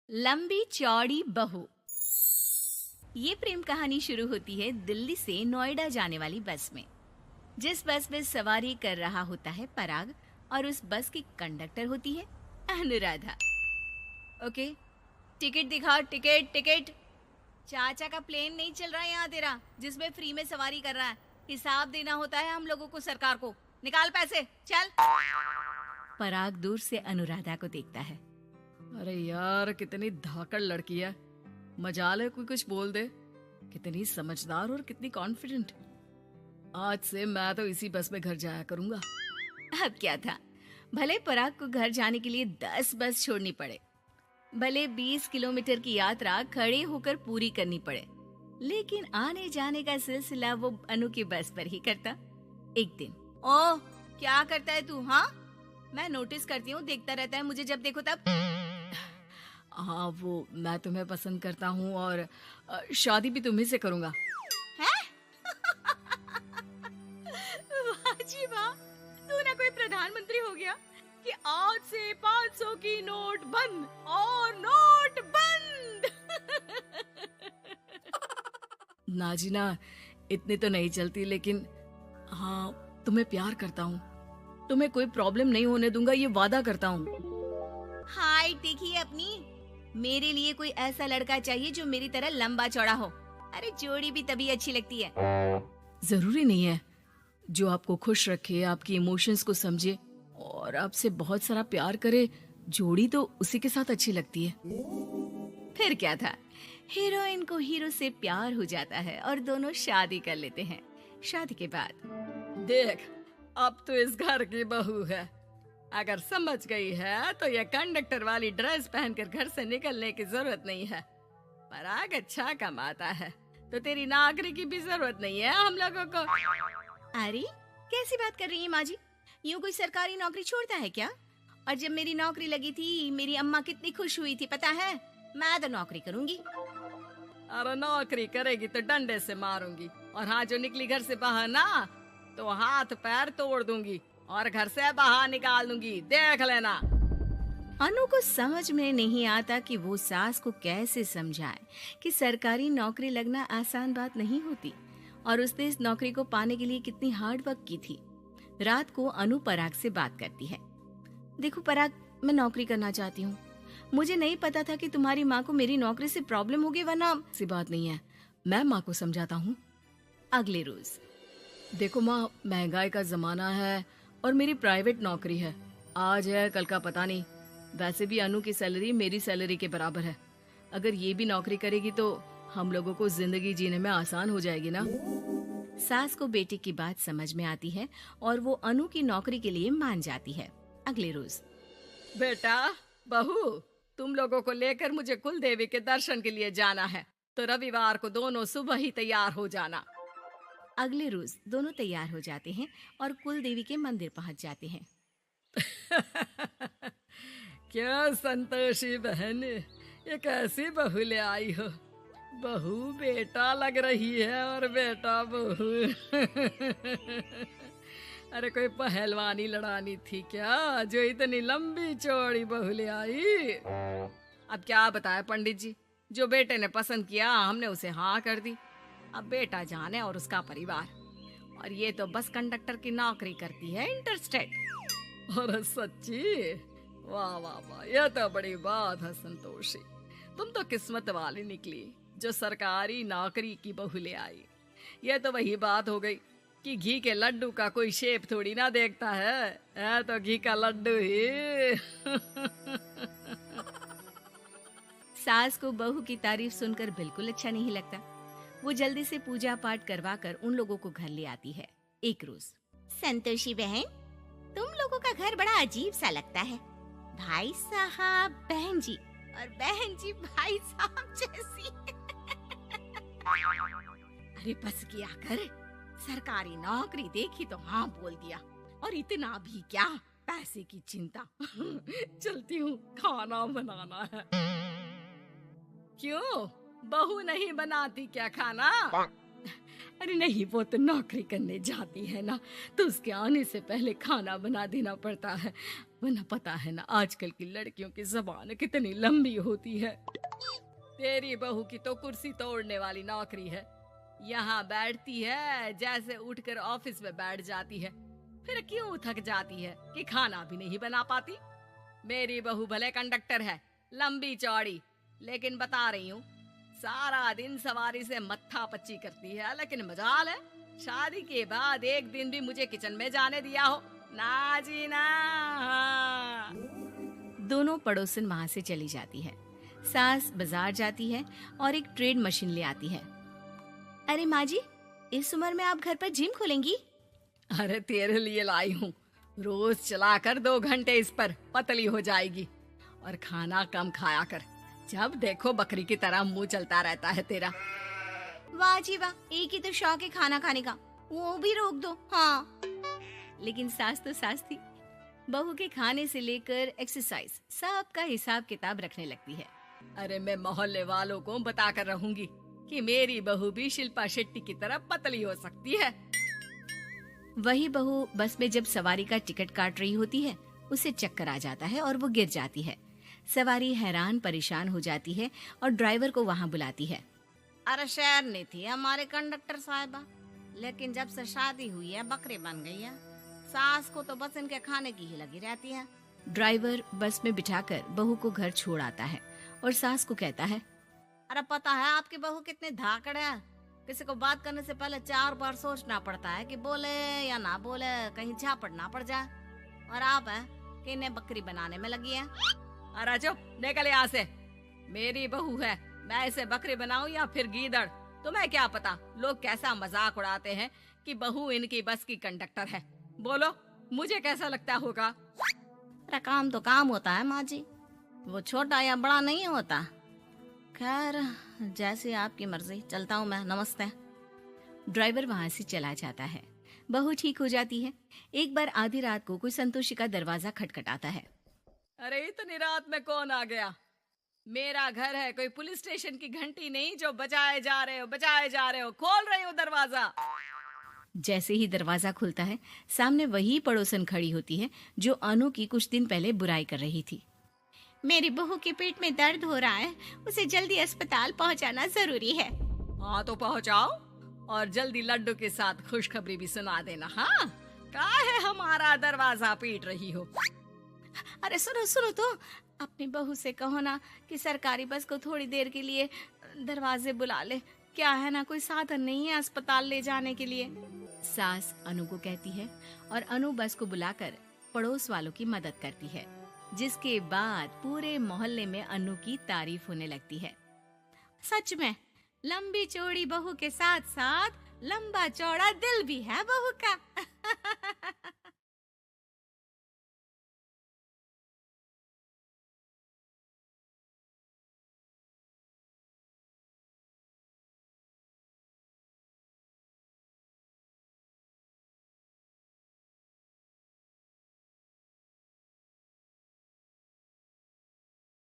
लंबी चौड़ी बहू। ये प्रेम कहानी शुरू होती है दिल्ली से नोएडा जाने वाली बस में। जिस बस में सवारी कर रहा होता है पराग और उस बस की कंडक्टर होती है अनुराधा। ओके, टिकट दिखाओ, टिकट टिकट। चाचा का प्लेन नहीं चल रहा है यहाँ तेरा, जिसमें फ्री में सवारी कर रहा है। हिसाब देना होता है हम लोगों को, सरकार को। निकाल पैसे, चल। पराग दूर से अनुराधा को देखता है। अरे यार, कितनी धाकड़ लड़की है। मजाल है कोई कुछ बोल दे। कितनी समझदार और कितनी कॉन्फिडेंट। आज से मैं तो इसी बस में घर जाया करूंगा। अब क्या था, भले पराग को घर जाने के लिए 10 बस छोड़नी पड़े, भले 20 किलोमीटर की यात्रा खड़े होकर पूरी करनी पड़े, लेकिन आने जाने का सिलसिला वो अनु की बस पर ही करता। एक दिन, ओह क्या करता है तू? हाँ, मैं नोटिस करती हूँ, देखता रहता है मुझे जब देखो तब। हाँ, वो मैं तुम्हें पसंद करता हूँ और शादी भी तुम्ही से करूंगा। हैं? वाह जी वाह, तू ना कोई प्रधानमंत्री हो गया कि आज से 500 की नोट बंद और नोट बंद। नाजिना, इतनी तो नहीं चलती, लेकिन हाँ, तुम्हें प्यार करता हूँ। तुम्हें कोई प्रॉब्लम नहीं होने दूंगा, ये वादा करता हूँ। हाइट देखिए अपनी। मेरे लिए कोई ऐसा लड़का चाहिए जो मेरी तरह लंबा चौड़ा हो। अरे जोड़ी भी तभी अच्छी लगती है। जरूरी नहीं है, जो आपको खुश रखे, आपकी इमोशंस को समझे और आपसे बहुत सारा प्यार करे, जोड़ी तो उसी के साथ अच्छी लगती है। फिर क्या था, हीरोइन को हीरो से प्यार हो जाता है और दोनों शादी कर लेते हैं। शादी के बाद देख, अब तो इस घर की बहू है। अगर समझ गई है तो ये कंडक्टर वाली ड्रेस पहनकर घर से निकलने की जरूरत नहीं है। पराग अच्छा कमाता है तो तेरी नौकरी की भी जरूरत नहीं है हम लोगों को। अरे कैसी बात कर रही है माँ जी? यूँ कोई सरकारी नौकरी छोड़ता है क्या? और जब मेरी नौकरी लगी थी, मेरी अम्मा कितनी खुश हुई थी पता है? मैं तो नौकरी करूंगी। अरे नौकरी करेगी तो डंडे से मारूंगी, और हाँ, जो निकली घर से बाहर ना, तो हाथ पैर तोड़ दूंगी और घर से बाहर निकाल दूंगी, देख लेना। अनु को समझ में नहीं आता कि वो सास को कैसे समझाए कि सरकारी नौकरी लगना आसान बात नहीं होती, और उसने इस नौकरी को पाने के लिए कितनी हार्ड वर्क की थी। रात को अनु पराग से बात करती है। देखो पराग, मैं नौकरी करना चाहती हूँ। मुझे नहीं पता था कि तुम्हारी माँ को मेरी नौकरी से प्रॉब्लम होगी, वरना। ऐसी बात नहीं है, मैं माँ को समझाता हूँ। अगले रोज, देखो माँ, महंगाई का जमाना है और मेरी प्राइवेट नौकरी है। आज है कल का पता नहीं। वैसे भी अनु की सैलरी मेरी सैलरी के बराबर है। अगर ये भी नौकरी करेगी तो हम लोगों को जिंदगी जीने में आसान हो जाएगी ना। सास को बेटे की बात समझ में आती है और वो अनु की नौकरी के लिए मान जाती है। अगले रोज, बेटा, बहू, तुम लोगों को लेकर मुझे कुल देवी के दर्शन के लिए जाना है, तो रविवार को दोनों सुबह ही तैयार हो जाना। अगले रोज दोनों तैयार हो जाते हैं और कुल देवी के मंदिर पहुंच जाते हैं। क्या संतोषी बहन, ये कैसी बहू ले आई हो। बहू बेटा लग रही है और बेटा बहू। अरे कोई पहलवानी लड़ानी थी क्या, जो इतनी लंबी चौड़ी बहू ले आई? अब क्या बताए पंडित जी, जो बेटे ने पसंद किया हमने उसे हाँ कर दी। अब बेटा जाने और उसका परिवार। और ये तो बस कंडक्टर की नौकरी करती है, इंटरस्टेट। और सच्ची? वाह वाह वाह, यह तो बड़ी बात है संतोषी। तुम तो किस्मत वाली निकली जो सरकारी नौकरी की बहू ले आई। यह तो वही बात हो गई कि घी के लड्डू का कोई शेप थोड़ी ना देखता है तो घी का लड्डू ही। सास को बहू की तारीफ सुनकर बिल्कुल अच्छा नहीं लगता। वो जल्दी से पूजा पाठ करवा कर उन लोगों को घर ले आती है। एक रोज, संतोषी बहन, तुम लोगों का घर बड़ा अजीब सा लगता है। भाई साहब बहन जी, और बहन जी भाई साहब जैसी। अरे बस किया कर, सरकारी नौकरी देखी तो हाँ बोल दिया, और इतना भी क्या, पैसे की चिंता। चलती हूँ, खाना बनाना है। क्यों, बहू नहीं बनाती क्या खाना? अरे नहीं, वो तो नौकरी करने जाती है ना, तो उसके आने से पहले खाना बना देना पड़ता है, वरना पता है ना आजकल की लड़कियों की जबान कितनी लंबी होती है। तेरी बहू की तो कुर्सी तोड़ने वाली नौकरी है। यहाँ बैठती है जैसे उठकर ऑफिस में बैठ जाती है, फिर क्यों थक जाती है कि खाना भी नहीं बना पाती। मेरी बहू भले कंडक्टर है, लंबी चौड़ी, लेकिन बता रही हूँ सारा दिन सवारी से मत्था पच्ची करती है, लेकिन मजाल है शादी के बाद एक दिन भी मुझे किचन में जाने दिया हो ना जी ना। दोनों पड़ोसन वहां से चली जाती है। सास बाजार जाती है और एक ट्रेड मशीन ले आती है। अरे माँ जी, इस उम्र में आप घर पर जिम खोलेंगी? अरे तेरे लिए लाई हूँ, रोज चलाकर 2 घंटे इस पर, पतली हो जाएगी। और खाना कम खाया कर, जब देखो बकरी की तरह मुंह चलता रहता है तेरा। वाह जी वाह, एक ही तो शौक है खाना खाने का, वो भी रोक दो। हाँ, लेकिन सास तो सास थी, बहू के खाने से लेकर एक्सरसाइज सब का हिसाब किताब रखने लगती है। अरे मैं मोहल्ले वालों को बताकर रहूंगी कि मेरी बहू भी शिल्पा शेट्टी की तरह पतली हो सकती है। वही बहू बस में जब सवारी का टिकट काट रही होती है, उसे चक्कर आ जाता है और वो गिर जाती है। सवारी हैरान परेशान हो जाती है और ड्राइवर को वहाँ बुलाती है। अरे शहर नहीं थी हमारे कंडक्टर साहिबा, लेकिन जब से शादी हुई है बकरी बन गई है। सास को तो बस इनके खाने की ही लगी रहती है। ड्राइवर बस में बिठाकर बहू को घर छोड़ आता है और सास को कहता है, अरे पता है आपकी बहू कितनी धाकड़ है, किसी को बात करने से पहले 4 बार सोचना पड़ता है कि बोले या ना बोले, कहीं झापड़ ना पड़ जाए। और आप है कि इन्हें बकरी बनाने में लगी है। अरे चुप, निकल यहाँ से। मेरी बहू है, मैं इसे बकरी बनाऊं या फिर गीदड़, तुम्हें क्या पता लोग कैसा मजाक उड़ाते हैं कि बहू इनकी बस की कंडक्टर है। बोलो मुझे कैसा लगता होगा? अरे काम तो काम होता है माँ जी, वो छोटा या बड़ा नहीं होता। खैर जैसी आपकी मर्जी, चलता हूँ मैं, नमस्ते। ड्राइवर वहाँ से चला जाता है। बहू ठीक हो जाती है। एक बार आधी रात को कोई संतोषी का दरवाजा खटखटाता है। अरे इतनी रात में कौन आ गया? मेरा घर है, कोई पुलिस स्टेशन की घंटी नहीं जो बजाए जा रहे हो। खोल रही हो दरवाजा। जैसे ही दरवाजा खुलता है, सामने वही पड़ोसन खड़ी होती है जो अनु की कुछ दिन पहले बुराई कर रही थी। मेरी बहू के पेट में दर्द हो रहा है, उसे जल्दी अस्पताल पहुंचाना जरूरी है। हाँ तो पहुंचाओ, और जल्दी लड्डू के साथ खुशखबरी भी सुना देना। हाँ, काहे हमारा दरवाजा पीट रही हो? अरे सुनो तो, अपनी बहू से कहो ना कि सरकारी बस को थोड़ी देर के लिए दरवाजे बुला ले। क्या है ना, कोई साधन नहीं है अस्पताल ले जाने के लिए। सास अनु को कहती है और अनु बस को बुलाकर पड़ोस वालों की मदद करती है, जिसके बाद पूरे मोहल्ले में अनु की तारीफ होने लगती है। सच में लंबी चौड़ी बहू के साथ साथ लंबा चौड़ा दिल भी है बहू का।